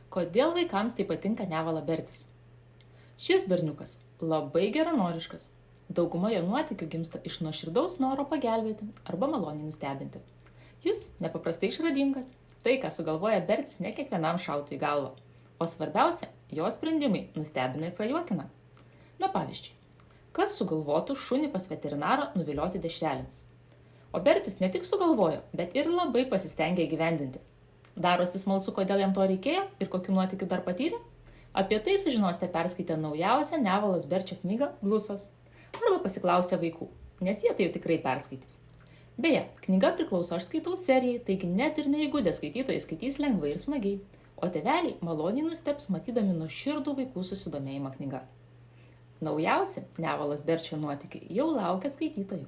Kodėl vaikams tai patinka Nevala Bertis? Šis berniukas labai geranoriškas. Dauguma jo nuotykių gimsta iš nuoširdaus noro pagelbėti arba maloniai nustebinti. Jis nepaprastai išradingas. Tai, ką sugalvoja Bertis, ne kiekvienam šautų į galvą. O svarbiausia, jo sprendimai nustebina ir prajuokina. Na pavyzdžiui, kas sugalvotų šunį pas veterinarą nuvilioti dešrelėmis? O Bertis ne tik sugalvojo, bet ir labai pasistengė įgyvendinti. Darosi smalsu, kodėl jam to reikėjo ir kokių nuotykių dar patyrė? Apie tai sužinosite perskaitę naujausią Nevalos Berčio knygą Blusos. Arba pasiklausę vaikų, nes jie tai jau tikrai perskaitys. Beje, knyga priklauso Aš skaitau serijai, taigi net ir neįgudę skaitytojai skaitys lengvai ir smagiai, o tėveliai maloniai nustebs matydami nuoširdų vaikų susidomėjimą knyga. Naujausi Nevalos Berčio nuotykiai jau laukia skaitytojų.